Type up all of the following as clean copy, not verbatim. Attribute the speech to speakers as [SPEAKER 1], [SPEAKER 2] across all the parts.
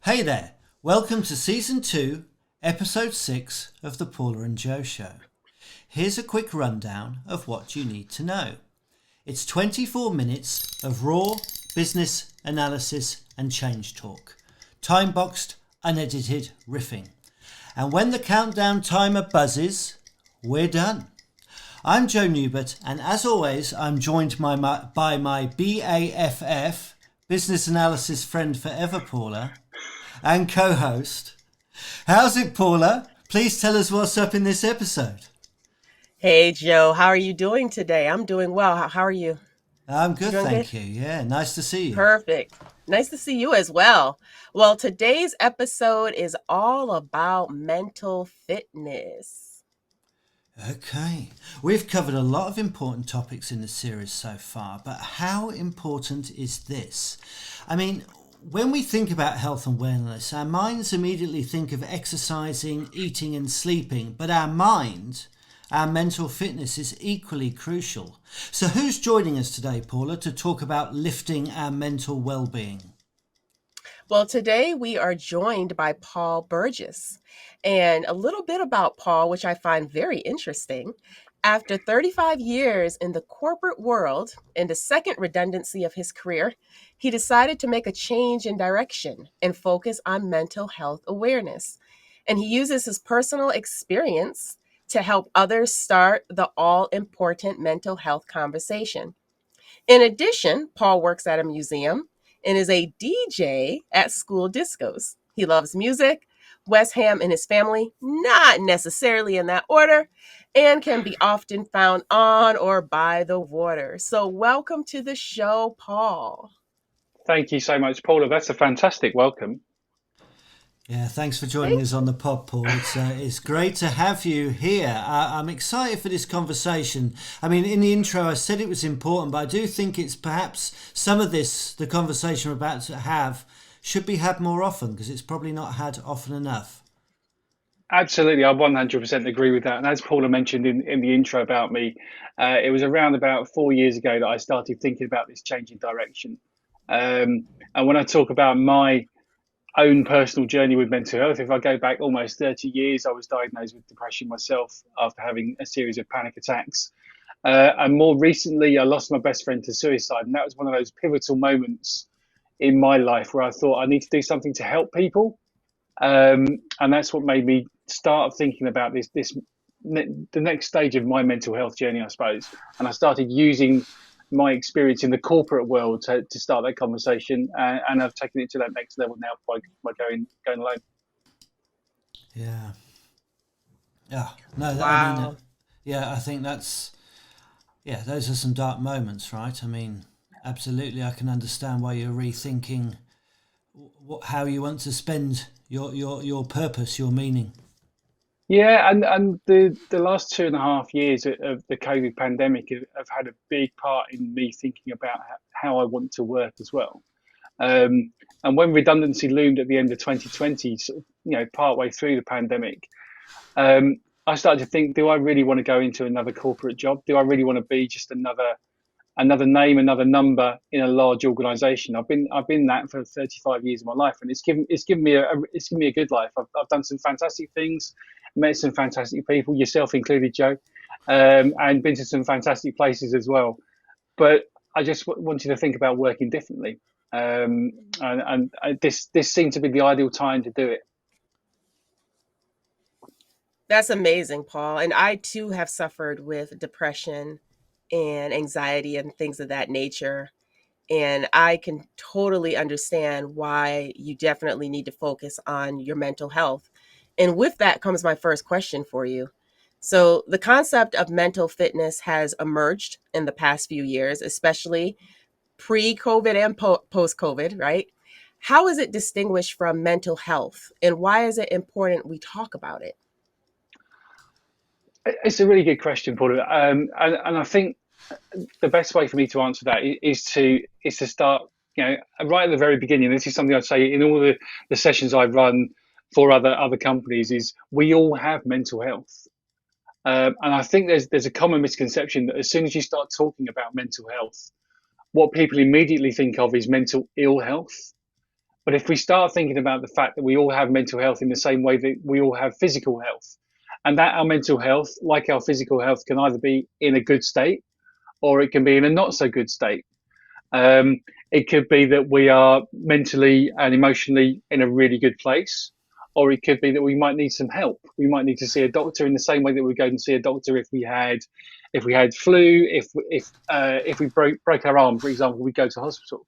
[SPEAKER 1] Hey there, welcome to Season 2, Episode 6 of the Paula and Joe Show. Here's a quick rundown of what you need to know. It's 24 minutes of raw business analysis and change talk, time-boxed, unedited riffing. And when the countdown timer buzzes, we're done. I'm Joe Newbert, and as always, I'm joined by my BAFF, Business Analysis Friend Forever, Paula, and co-host. How's it, Paula? Please tell us what's up in this episode.
[SPEAKER 2] Hey, Joe, how are you doing today? I'm doing well. How are you?
[SPEAKER 1] I'm
[SPEAKER 2] You
[SPEAKER 1] good,
[SPEAKER 2] doing good?
[SPEAKER 1] thank you. Yeah, nice to see you.
[SPEAKER 2] Perfect. Nice to see you as well. Well, today's episode is all about mental fitness.
[SPEAKER 1] Okay, we've covered a lot of important topics in the series so far, but how important is this? I mean, when we think about health and wellness, our minds immediately think of exercising, eating and sleeping, but our mental fitness is equally crucial. So who's joining us today, Paula, to talk about lifting our mental well-being?
[SPEAKER 2] Well, today we are joined by Paul Burgess. And a little bit about Paul, which I find very interesting. After 35 years in the corporate world and the second redundancy of his career, he decided to make a change in direction and focus on mental health awareness. And he uses his personal experience to help others start the all important mental health conversation. In addition, Paul works at a museum and is a DJ at school discos. He loves music, West Ham and his family, not necessarily in that order, and can be often found on or by the water. So, welcome to the show, Paul.
[SPEAKER 3] Thank you so much, Paula. That's a fantastic welcome.
[SPEAKER 1] Yeah, thanks for joining
[SPEAKER 2] Thank
[SPEAKER 1] us on the pod, Paul. It's great to have you here. I'm excited for this conversation. I mean, in the intro, I said it was important, but I do think it's perhaps some of this, the conversation we're about to have, should be had more often because it's probably not had often enough.
[SPEAKER 3] Absolutely, I 100% agree with that. And as Paula mentioned in the intro about me, it was around about 4 years ago that I started thinking about this change in direction. And when I talk about my own personal journey with mental health, if I go back almost 30 years, I was diagnosed with depression myself after having a series of panic attacks. And more recently, I lost my best friend to suicide. And that was one of those pivotal moments in my life where I thought I need to do something to help people. And that's what made me start thinking about the next stage of my mental health journey, I suppose. And I started using my experience in the corporate world to start that conversation, and I've taken it to that next level now by going alone.
[SPEAKER 1] Yeah. Yeah. No,
[SPEAKER 2] Wow.
[SPEAKER 1] yeah, I think those are some dark moments, right? I mean, absolutely, I can understand why you're rethinking how you want to spend your purpose, your meaning.
[SPEAKER 3] Yeah, and the last 2.5 years of the COVID pandemic have had a big part in me thinking about how I want to work as well. And when redundancy loomed at the end of 2020, sort of, partway through the pandemic, I started to think, do I really want to go into another corporate job? Do I really want to be just another name, another number in a large organisation? I've been that for 35 years of my life, and it's given me a good life. I've done some fantastic things, met some fantastic people, yourself included, Joe, and been to some fantastic places as well. But I just wanted to think about working differently, and this seemed to be the ideal time to do it.
[SPEAKER 2] That's amazing, Paul. And I too have suffered with depression and anxiety and things of that nature. And I can totally understand why you definitely need to focus on your mental health. And with that comes my first question for you. So, the concept of mental fitness has emerged in the past few years, especially pre COVID and post COVID, right? How is it distinguished from mental health? And why is it important we talk about it?
[SPEAKER 3] It's a really good question, Paul, and I think the best way for me to answer that is to start, right at the very beginning. This is something I'd say in all the sessions I run for other companies. Is we all have mental health, and I think there's a common misconception that as soon as you start talking about mental health, what people immediately think of is mental ill health. But if we start thinking about the fact that we all have mental health in the same way that we all have physical health, and that our mental health, like our physical health, can either be in a good state or it can be in a not so good state. It could be that we are mentally and emotionally in a really good place, or it could be that we might need some help. We might need to see a doctor in the same way that we go and see a doctor if we had flu, if we broke our arm, for example, we go to hospital.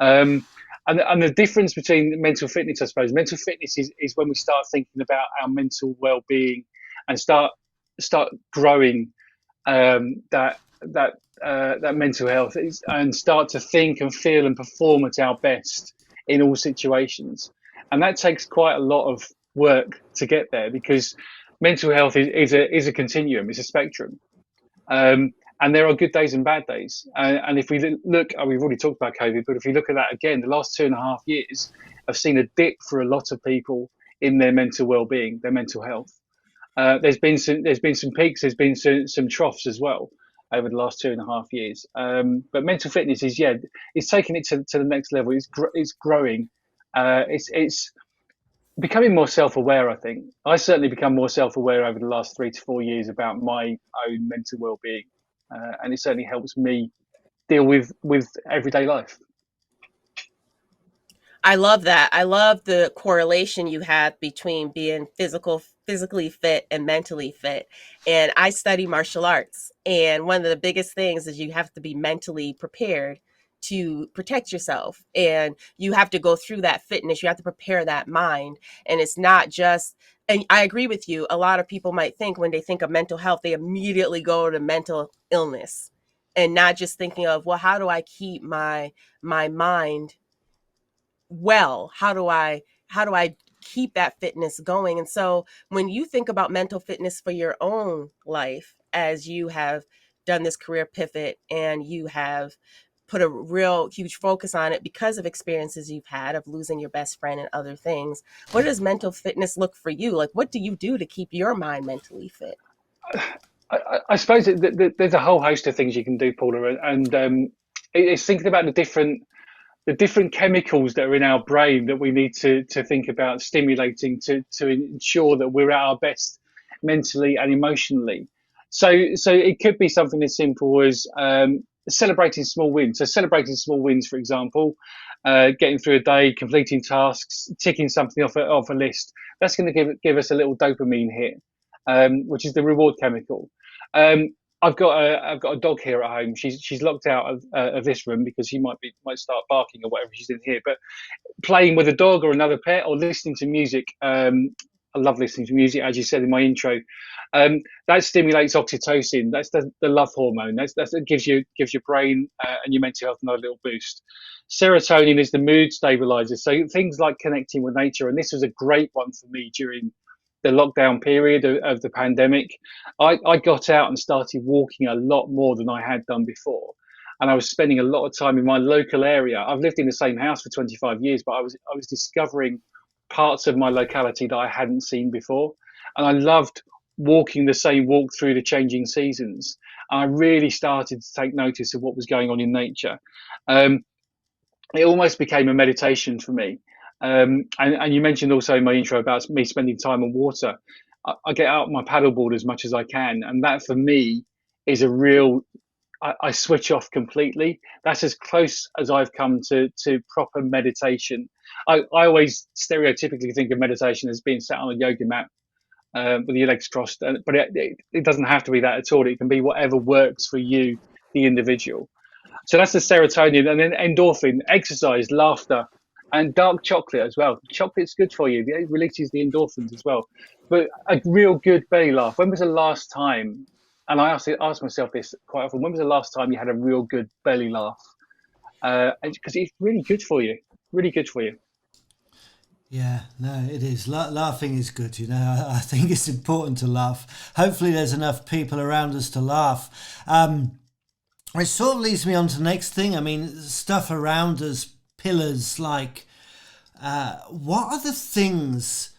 [SPEAKER 3] And the difference between mental fitness, I suppose, mental fitness is when we start thinking about our mental well-being and start growing that mental health and start to think and feel and perform at our best in all situations. And that takes quite a lot of work to get there, because mental health is a continuum, it's a spectrum. And there are good days and bad days. And if we look, we've already talked about COVID, but if we look at that again, the last 2.5 years have seen a dip for a lot of people in their mental well-being, their mental health. There's been some peaks, there's been some troughs as well over the last 2.5 years. But mental fitness it's taking it to the next level. It's growing. It's becoming more self-aware. I think I certainly become more self-aware over the last 3 to 4 years about my own mental well-being, and it certainly helps me deal with everyday life.
[SPEAKER 2] I love that. I love the correlation you have between being physically fit and mentally fit. And I study martial arts. And one of the biggest things is you have to be mentally prepared to protect yourself. And you have to go through that fitness. You have to prepare that mind. And it's not just, and I agree with you. A lot of people might think when they think of mental health, they immediately go to mental illness and not just thinking of, well, how do I keep my mind well? How do I keep that fitness going? And so when you think about mental fitness for your own life, as you have done this career pivot and you have put a real huge focus on it because of experiences you've had of losing your best friend and other things, what does mental fitness look for you? Like, what do you do to keep your mind mentally fit?
[SPEAKER 3] I suppose there's a whole host of things you can do, Paula, and it's thinking about the different chemicals that are in our brain that we need to think about stimulating to ensure that we're at our best mentally and emotionally. So it could be something as simple as celebrating small wins. So celebrating small wins, for example, getting through a day, completing tasks, ticking something off a list. That's going to give us a little dopamine hit, which is the reward chemical. I've got a dog here at home. She's locked out of this room because she might start barking or whatever she's in here. But playing with a dog or another pet or listening to music, I love listening to music, as you said in my intro. That stimulates oxytocin. That's the love hormone. That gives your brain and your mental health another little boost. Serotonin is the mood stabilizer. So things like connecting with nature, and this was a great one for me during the lockdown period of the pandemic. I got out and started walking a lot more than I had done before. And I was spending a lot of time in my local area. I've lived in the same house for 25 years, but I was discovering parts of my locality that I hadn't seen before. And I loved walking the same walk through the changing seasons. And I really started to take notice of what was going on in nature. It almost became a meditation for me. And you mentioned also in my intro about me spending time on water. I get out my paddleboard as much as I can, and that for me is a real. I switch off completely. That's as close as I've come to proper meditation. I always stereotypically think of meditation as being sat on a yoga mat with your legs crossed, but it doesn't have to be that at all. It can be whatever works for you, the individual. So that's the serotonin, and then endorphin, exercise, laughter. And dark chocolate as well. Chocolate's good for you. It releases the endorphins as well. But a real good belly laugh. When was the last time, and I ask myself this quite often, when was the last time you had a real good belly laugh? Because it's really good for you. Really good for you.
[SPEAKER 1] Yeah, no, it is. Laughing is good, you know. I think it's important to laugh. Hopefully there's enough people around us to laugh. It sort of leads me on to the next thing. I mean, stuff around us, pillars like what are the things,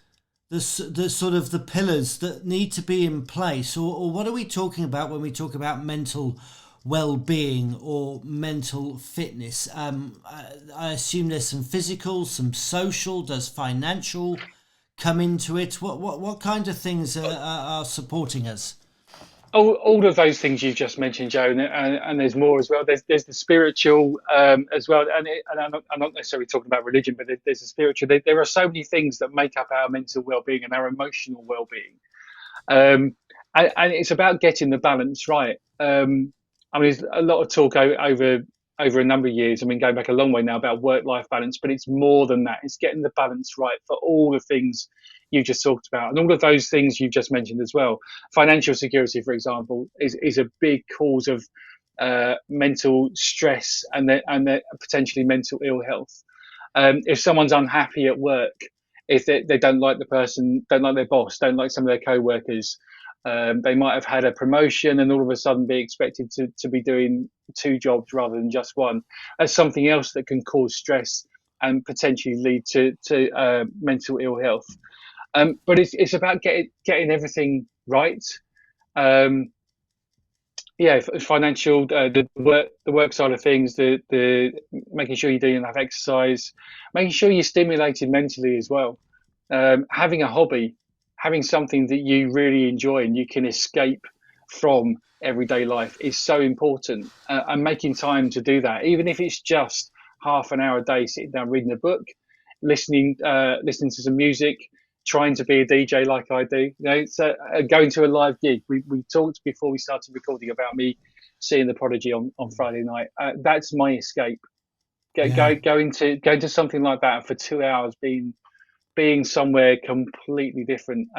[SPEAKER 1] the sort of the pillars that need to be in place, or what are we talking about when we talk about mental well-being or mental fitness? I assume there's some physical, some social. Does financial come into it? What kind of things are supporting us?
[SPEAKER 3] All of those things you've just mentioned, Joe, and there's more as well. There's the spiritual as well, and I'm not necessarily talking about religion, but there's the spiritual. There are so many things that make up our mental well-being and our emotional well-being, and it's about getting the balance right. I mean, there's a lot of talk over a number of years. I mean, going back a long way now about work-life balance, but it's more than that. It's getting the balance right for all the things you just talked about, and all of those things you've just mentioned as well. Financial security, for example, is a big cause of mental stress and potentially mental ill health. If someone's unhappy at work, if they don't like the person, don't like their boss, don't like some of their co-workers, they might have had a promotion and all of a sudden be expected to be doing two jobs rather than just one. That's something else that can cause stress and potentially lead to mental ill health. But it's about getting everything right. Financial, the work side of things, the making sure you're doing enough exercise, making sure you're stimulated mentally as well. Having a hobby, having something that you really enjoy and you can escape from everyday life is so important. And making time to do that, even if it's just half an hour a day, sitting down reading a book, listening to some music, trying to be a DJ like I do. So going to a live gig. We talked before we started recording about me seeing The Prodigy on Friday night. That's my escape. Going to something like that for 2 hours, being somewhere completely different.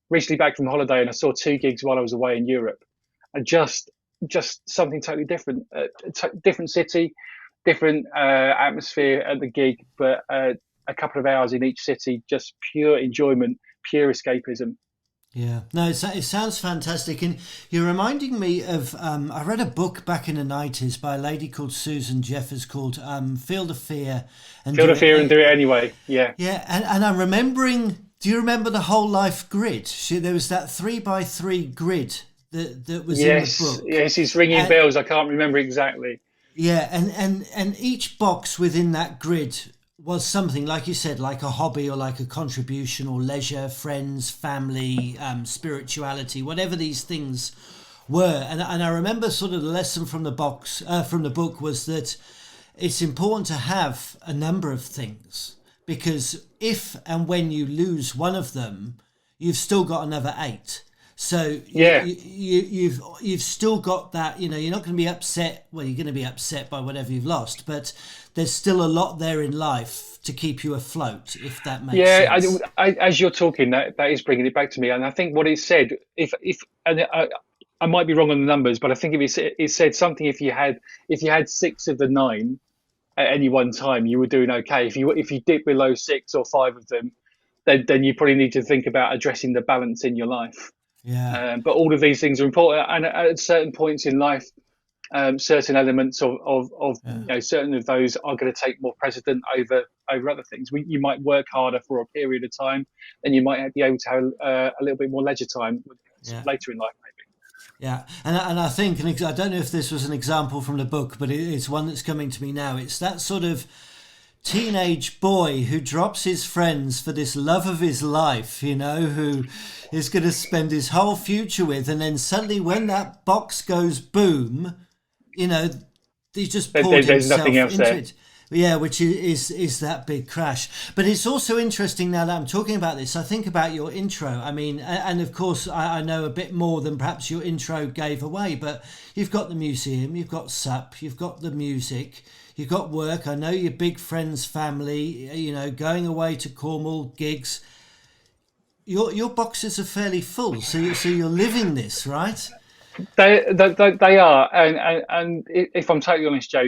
[SPEAKER 3] Recently back from holiday, and I saw 2 gigs while I was away in Europe, and just something totally different. Different city, different atmosphere at the gig, but a couple of hours in each city, just pure enjoyment, pure escapism.
[SPEAKER 1] Yeah, no, it sounds fantastic. And you're reminding me of, I read a book back in the 90s by a lady called Susan Jeffers called Feel the Fear. And
[SPEAKER 3] Feel the Fear and Do It Anyway, yeah.
[SPEAKER 1] Yeah, and I'm remembering, do you remember the whole life grid? There was that 3x3 grid that was in the book.
[SPEAKER 3] Yes, it's ringing bells. I can't remember exactly.
[SPEAKER 1] Yeah, and each box within that grid was something, like you said, like a hobby or like a contribution or leisure, friends, family, spirituality, whatever these things were. And I remember sort of the lesson from the book was that it's important to have a number of things, because if and when you lose one of them, you've still got another 8. So you've still got that, you're not going to be upset. Well, you're going to be upset by whatever you've lost, but there's still a lot there in life to keep you afloat, if that makes sense.
[SPEAKER 3] Yeah, as you're talking, that is bringing it back to me. And I think what it said, I might be wrong on the numbers, but I think it said something, if you had 6 of the 9 at any one time, you were doing okay. If you dip below 6 or 5 of them, then you probably need to think about addressing the balance in your life.
[SPEAKER 1] Yeah.
[SPEAKER 3] But all of these things are important, and at certain points in life, certain elements of certain of those are going to take more precedent over other things. You might work harder for a period of time, and you might be able to have a little bit more leisure time later in life, maybe.
[SPEAKER 1] Yeah, and I think, and I don't know if this was an example from the book, but it's one that's coming to me now. It's that sort of teenage boy who drops his friends for this love of his life, who is going to spend his whole future with, and then suddenly when that box goes boom, he just poured himself into it. Yeah, which is that big crash. But it's also interesting, now that I'm talking about this, I think about your intro. I mean, and of course I know a bit more than perhaps your intro gave away, but you've got the museum, you've got SUP, you've got the music, you've got work. I know your big friends, family, going away to Cornwall, gigs. Your boxes are fairly full, so you're living this, right?
[SPEAKER 3] They are, and if I'm totally honest, Joe,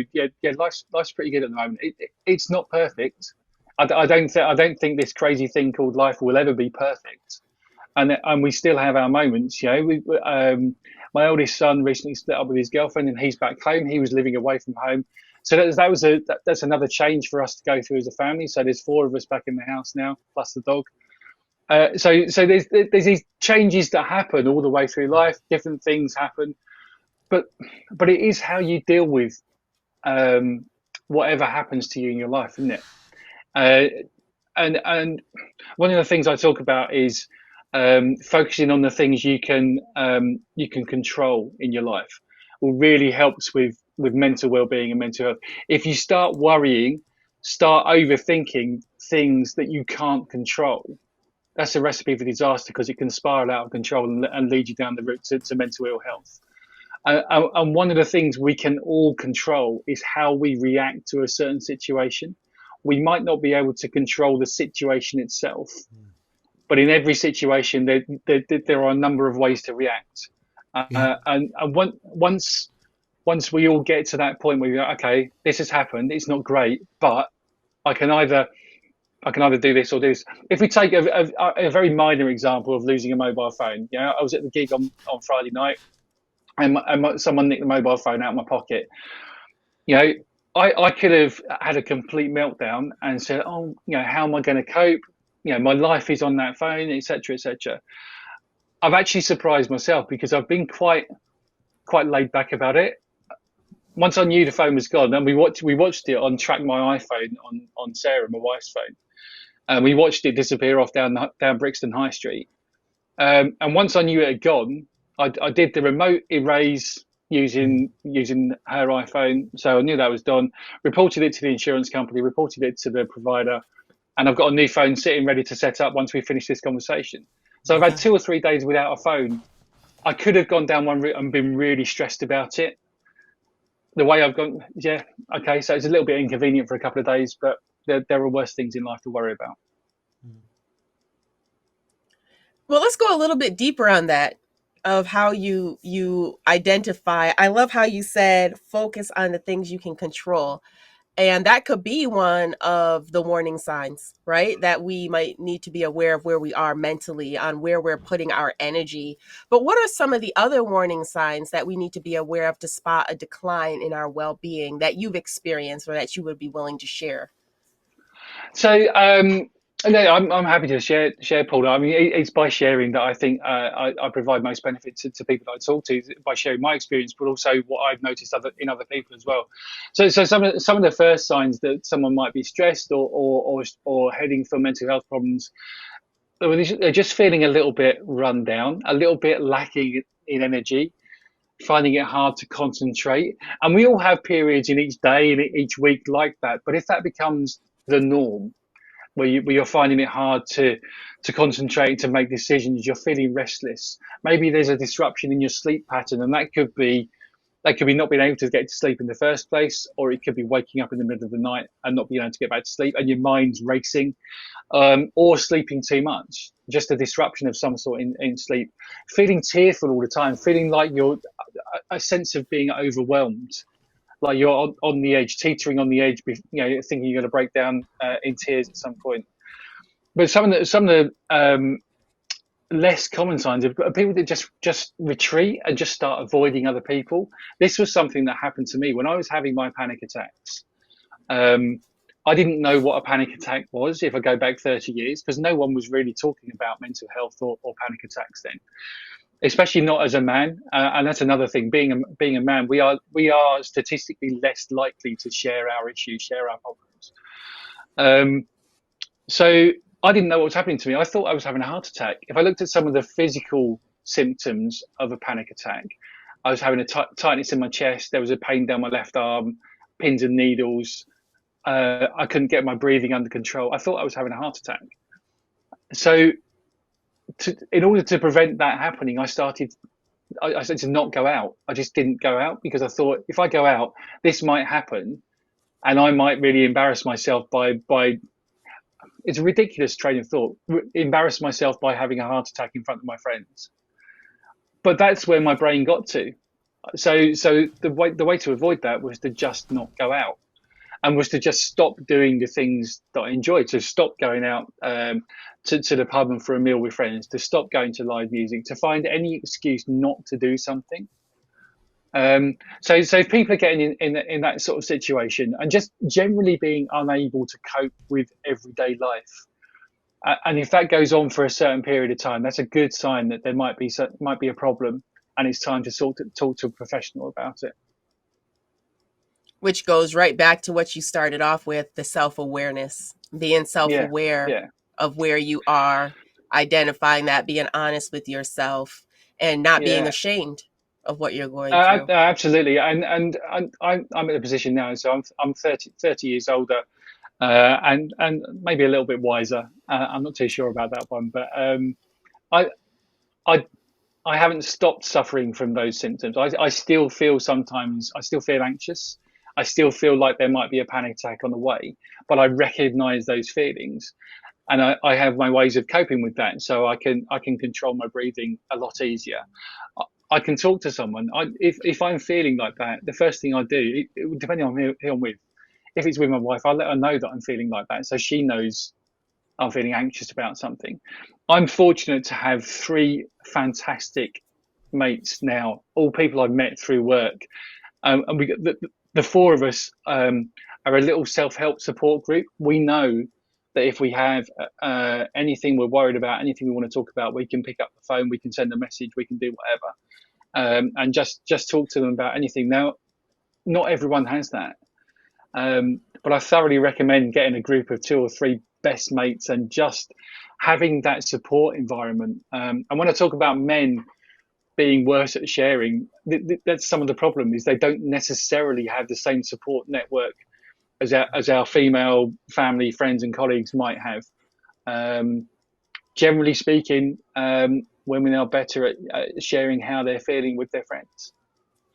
[SPEAKER 3] life's pretty good at the moment. It's not perfect. I don't think this crazy thing called life will ever be perfect, and we still have our moments. My oldest son recently split up with his girlfriend, and he's back home. He was living away from home, so that's another change for us to go through as a family. So there's 4 of us back in the house now, plus the dog. So there's these changes that happen all the way through life. Different things happen, but it is how you deal with whatever happens to you in your life, isn't it? Uh, and one of the things I talk about is focusing on the things you can control in your life will really helps with mental well-being and mental health. If you start worrying, start overthinking things that you can't control, that's a recipe for disaster, because it can spiral out of control and lead you down the route to mental ill health. And one of the things we can all control is how we react to a certain situation. We might not be able to control the situation itself, but in every situation, there are a number of ways to react.
[SPEAKER 1] Yeah.
[SPEAKER 3] And once we all get to that point where we go, okay, this has happened, it's not great, but I can either do this or do this. If we take a very minor example of losing a mobile phone, I was at the gig on Friday night, and someone nicked the mobile phone out of my pocket. I could have had a complete meltdown and said, oh, how am I going to cope? My life is on that phone, etc., etc. I've actually surprised myself because I've been quite laid back about it. Once I knew the phone was gone, and we watched it on Track My iPhone on Sarah, my wife's phone, and we watched it disappear off down Brixton High Street. And once I knew it had gone, I did the remote erase using her iPhone, so I knew that was done. Reported it to the insurance company, reported it to the provider, and I've got a new phone sitting ready to set up once we finish this conversation. So I've had 2 or 3 days without a phone. I could have gone down one route and been really stressed about it. The way I've gone, okay, so it's a little bit inconvenient for a couple of days, but there are worse things in life to worry about.
[SPEAKER 2] Well, let's go a little bit deeper on that, of how you identify. I love how you said focus on the things you can control. And that could be one of the warning signs, right? That we might need to be aware of where we are mentally, on where we're putting our energy. But what are some of the other warning signs that we need to be aware of to spot a decline in our well-being that you've experienced or that you would be willing to share?
[SPEAKER 3] So, no, I'm happy to share, Paul. I mean, it's by sharing that I think I provide most benefit to people that I talk to, by sharing my experience, but also what I've noticed in other people as well. So some of the first signs that someone might be stressed or heading for mental health problems, they're just feeling a little bit run down, a little bit lacking in energy, finding it hard to concentrate. And we all have periods in each day and each week like that. But if that becomes the norm, where you're finding it hard to concentrate, to make decisions, you're feeling restless, maybe there's a disruption in your sleep pattern, and that could be not being able to get to sleep in the first place, or it could be waking up in the middle of the night and not being able to get back to sleep and your mind's racing, or sleeping too much, just a disruption of some sort in sleep, feeling tearful all the time, feeling like you're a sense of being overwhelmed, like you're on the edge, teetering on the edge, thinking you're going to break down in tears at some point. But some of the less common signs of people that just retreat and just start avoiding other people. This was something that happened to me when I was having my panic attacks. I didn't know what a panic attack was if I go back 30 years, because no one was really talking about mental health or panic attacks then, especially not as a man. And that's another thing. Being a man, we are statistically less likely to share our issues, share our problems. So I didn't know what was happening to me. I thought I was having a heart attack. If I looked at some of the physical symptoms of a panic attack, I was having a tightness in my chest. There was a pain down my left arm, pins and needles. I couldn't get my breathing under control. I thought I was having a heart attack. So in order to prevent that happening, I said to not go out. I just didn't go out, because I thought, if I go out, this might happen and I might really embarrass myself by it's a ridiculous train of thought, embarrass myself by having a heart attack in front of my friends. But that's where my brain got to. So the way to avoid that was to just not go out, and was to just stop doing the things that I enjoyed. So stop going out to the pub and for a meal with friends, to stop going to live music, to find any excuse not to do something. So if people are getting in that sort of situation and just generally being unable to cope with everyday life, and if that goes on for a certain period of time, that's a good sign that there might be a problem. and it's time to talk to a professional about it.
[SPEAKER 2] Which goes right back to what you started off with, the self-awareness, being self-aware of where you are, identifying that, being honest with yourself, and not being ashamed of what you're going through.
[SPEAKER 3] Absolutely. And I'm in a position now, so I'm 30 years older, and maybe a little bit wiser. I'm not too sure about that one, but I haven't stopped suffering from those symptoms. I still feel sometimes, I still feel anxious. I still feel like there might be a panic attack on the way, but I recognize those feelings, and I have my ways of coping with that. So I can control my breathing a lot easier. I can talk to someone. If I'm feeling like that, the first thing I do, depending on who I'm with, if it's with my wife, I'll let her know that I'm feeling like that, so she knows I'm feeling anxious about something. I'm fortunate to have 3 fantastic mates now, all people I've met through work. And we the 4 of us are a little self-help support group. We know that if we have anything we're worried about, anything we want to talk about, we can pick up the phone, we can send a message, we can do whatever, and just talk to them about anything. Now, not everyone has that, but I thoroughly recommend getting a group of 2 or 3 best mates and just having that support environment. And when I talk about men being worse at sharing, that's some of the problem, is they don't necessarily have the same support network as our female family, friends and colleagues might have. Generally speaking, women are better at sharing how they're feeling with their friends.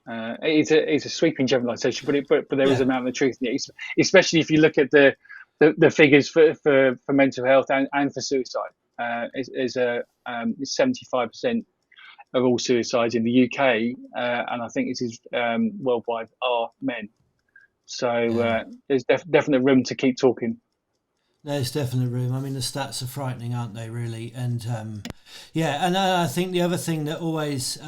[SPEAKER 3] It's a sweeping generalisation, but there is an amount of truth in it, especially if you look at the figures for mental health and for suicide. Is 75% of all suicides in the UK, and I think this is worldwide, are men. So there's definite room to keep talking.
[SPEAKER 1] There's definitely room. I mean, the stats are frightening, aren't they, really? And and I think the other thing that always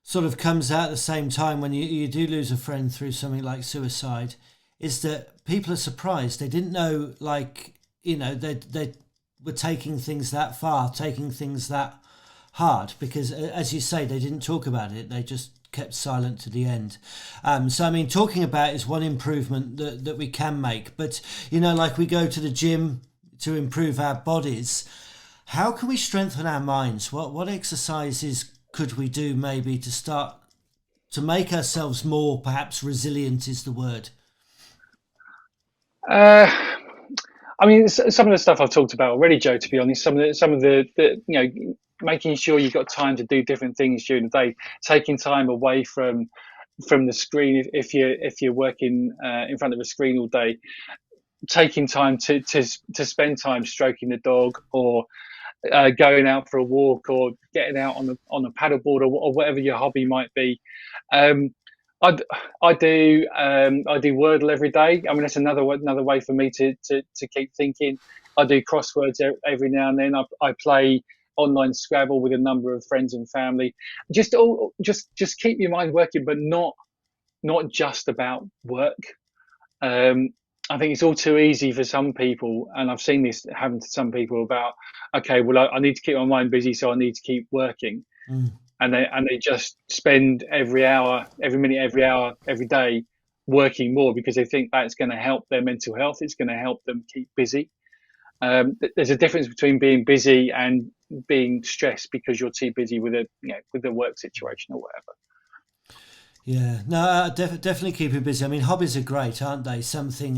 [SPEAKER 1] sort of comes out at the same time when you do lose a friend through something like suicide is that people are surprised. They didn't know, they were taking things that far, taking things that hard, because as you say, they didn't talk about it. They just kept silent to the end. So I mean, talking about is one improvement that we can make, but like we go to the gym to improve our bodies. How can we strengthen our minds? What exercises could we do maybe to start to make ourselves more, perhaps resilient is the word?
[SPEAKER 3] I mean, some of the stuff I've talked about already, Joe, to be honest, some of the making sure you've got time to do different things during the day, taking time away from the screen if you're working in front of a screen all day, taking time to spend time stroking the dog, or going out for a walk, or getting out on a paddleboard, or whatever your hobby might be. I do Wordle every day. I mean, that's another way for me to keep thinking. I do crosswords every now and then. I play online Scrabble with a number of friends and family. Just keep your mind working, but not just about work. I think it's all too easy for some people, and I've seen this happen to some people about, okay, well, I need to keep my mind busy, so I need to keep working. And they just spend every minute, every hour, every day working more, because they think that's going to help their mental health. It's going to help them keep busy. There's a difference between being busy and being stressed because you're too busy with the work situation or whatever.
[SPEAKER 1] Yeah, no, definitely keep you busy. I mean, hobbies are great, aren't they? Something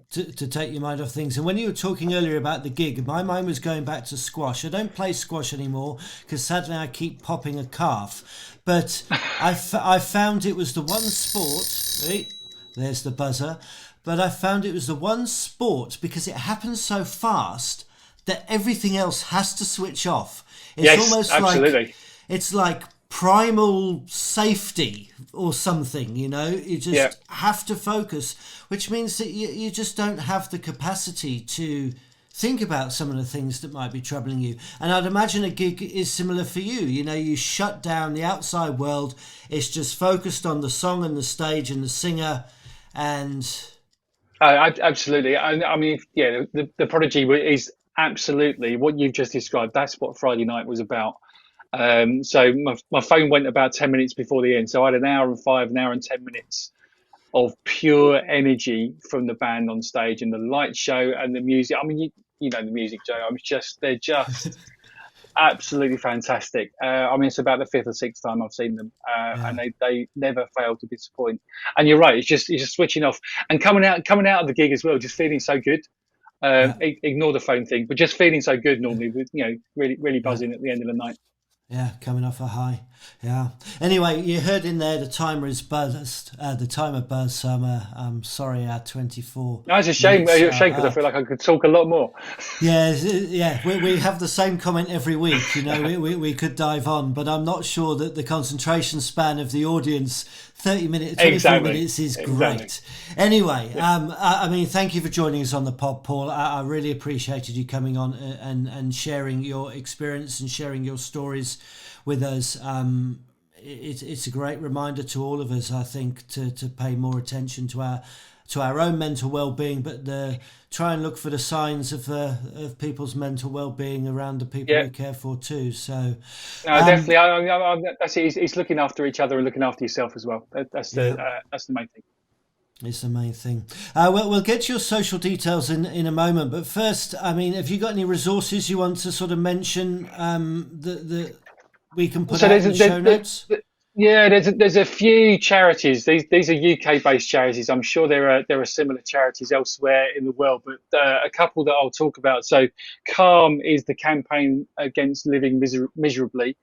[SPEAKER 1] to take your mind off things. And when you were talking earlier about the gig, my mind was going back to squash. I don't play squash anymore because sadly I keep popping a calf. But I found it was the one sport. Wait, there's the buzzer. But I found it was the one sport, because it happens so fast that everything else has to switch off. It's almost absolutely. It's like primal safety or something, you just have to focus, which means that you just don't have the capacity to think about some of the things that might be troubling you. And I'd imagine a gig is similar for you. You shut down the outside world. It's just focused on the song and the stage and the singer. And
[SPEAKER 3] absolutely. I mean, the Prodigy is absolutely what you've just described. That's what Friday night was about. So my phone went about 10 minutes before the end. So I had an hour and 5, an hour and 10 minutes of pure energy from the band on stage, and the light show and the music. I mean, you know the music, Joe. They're just absolutely fantastic. I mean, it's about the 5th or 6th time I've seen them, and they never fail to disappoint. And you're right, it's just switching off and coming out of the gig as well, just feeling so good. Ignore the phone thing, but just feeling so good normally, with really buzzing at the end of the night.
[SPEAKER 1] Yeah, coming off a high. Yeah. Anyway, you heard in there the timer is buzzed. The timer buzzed. So I'm sorry, 24.
[SPEAKER 3] No, it's a shame. It's a shame because I feel like I could talk a lot more.
[SPEAKER 1] Yeah. We have the same comment every week. You know, we could dive on, but I'm not sure that the concentration span of the audience, 30 minutes, 24 minutes, is great. Anyway, I mean, thank you for joining us on the pod, Paul. I really appreciated you coming on and sharing your experience and sharing your stories with us. It's a great reminder to all of us, I think, to pay more attention to our own mental well-being, but try and look for the signs of people's mental well-being around the people we care for too. So
[SPEAKER 3] definitely, that's it. It's looking after each other and looking after yourself as well. That's the main thing.
[SPEAKER 1] It's the main thing. We'll get to your social details in a moment, but first, I mean, have you got any resources you want to sort of mention that we can put out in the show notes?
[SPEAKER 3] There's a few charities. These are UK-based charities. I'm sure there are similar charities elsewhere in the world, but a couple that I'll talk about. So, Calm is the campaign against living miserably,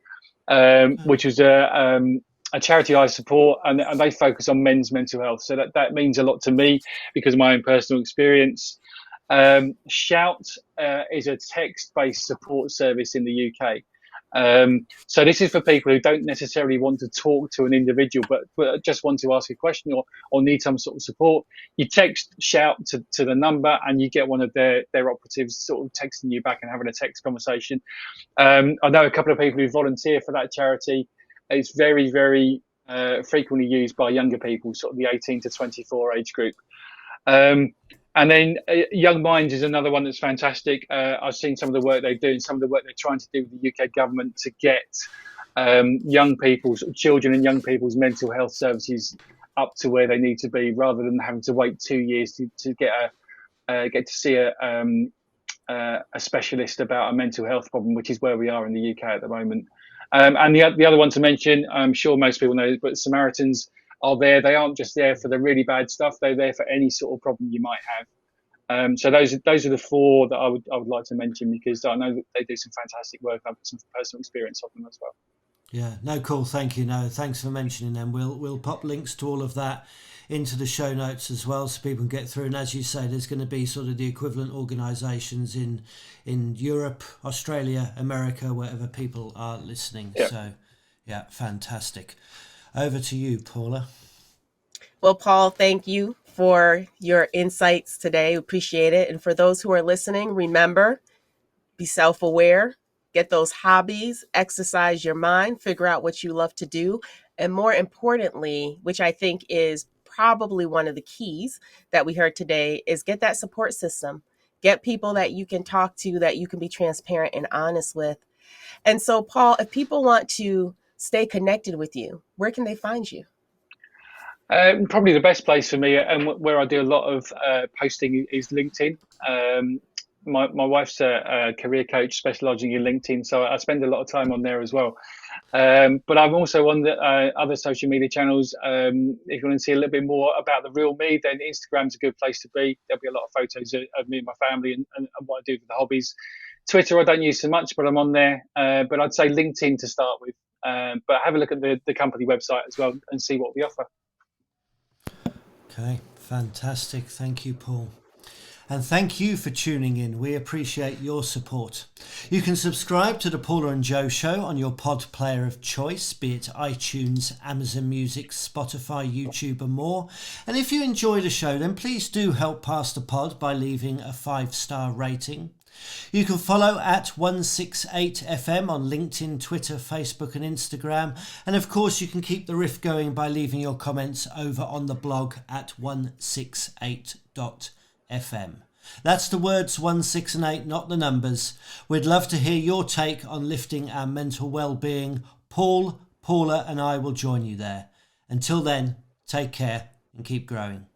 [SPEAKER 3] which is a charity I support, and they focus on men's mental health. So that means a lot to me because of my own personal experience. Shout is a text-based support service in the UK. So this is for people who don't necessarily want to talk to an individual, but just want to ask a question or need some sort of support. You text Shout to the number, and you get one of their operatives sort of texting you back and having a text conversation. I know a couple of people who volunteer for that charity. It's very, very frequently used by younger people, sort of the 18 to 24 age group. And then Young Minds is another one that's fantastic. I've seen some of the work they do and some of the work they're trying to do with the UK government to get young people's, children and young people's mental health services up to where they need to be, rather than having to wait 2 years to get to see a specialist about a mental health problem, which is where we are in the UK at the moment. And the other one to mention, I'm sure most people know, but Samaritans are there. They aren't just there for the really bad stuff. They're there for any sort of problem you might have. So those are the four that I would like to mention, because I know that they do some fantastic work. I've got some personal experience of them as well.
[SPEAKER 1] Yeah, no, cool. Thank you. No, thanks for mentioning them. We'll pop links to all of that into the show notes as well, so people can get through. And as you say, there's going to be sort of the equivalent organisations in Europe, Australia, America, wherever people are listening.
[SPEAKER 3] Yep.
[SPEAKER 1] So, yeah, fantastic. Over to you, Paula.
[SPEAKER 2] Well, Paul, thank you for your insights today. Appreciate it. And for those who are listening, remember, be self-aware, get those hobbies, exercise your mind, figure out what you love to do. And more importantly, which I think is probably one of the keys that we heard today, is get that support system. Get people that you can talk to, that you can be transparent and honest with. And so, Paul, if people want to stay connected with you, where can they find you?
[SPEAKER 3] Probably the best place for me, and where I do a lot of posting, is LinkedIn. My wife's a career coach specialising in LinkedIn, so I spend a lot of time on there as well. But I'm also on the other social media channels. If you want to see a little bit more about the real me, then Instagram's a good place to be. There'll be a lot of photos of me and my family and what I do with the hobbies. Twitter I don't use so much, but I'm on there. But I'd say LinkedIn to start with. But have a look at the company website as well and see what we offer.
[SPEAKER 1] Okay, fantastic. Thank you, Paul. And thank you for tuning in. We appreciate your support. You can subscribe to the Paula and Joe Show on your pod player of choice, be it iTunes, Amazon Music, Spotify, YouTube and more. And if you enjoy the show, then please do help pass the pod by leaving a 5-star rating. You can follow at 168FM on LinkedIn, Twitter, Facebook and Instagram. And of course, you can keep the riff going by leaving your comments over on the blog at 168.fm. That's the words 1, 6 and 8, not the numbers. We'd love to hear your take on lifting our mental well-being. Paul, Paula and I will join you there. Until then, take care and keep growing.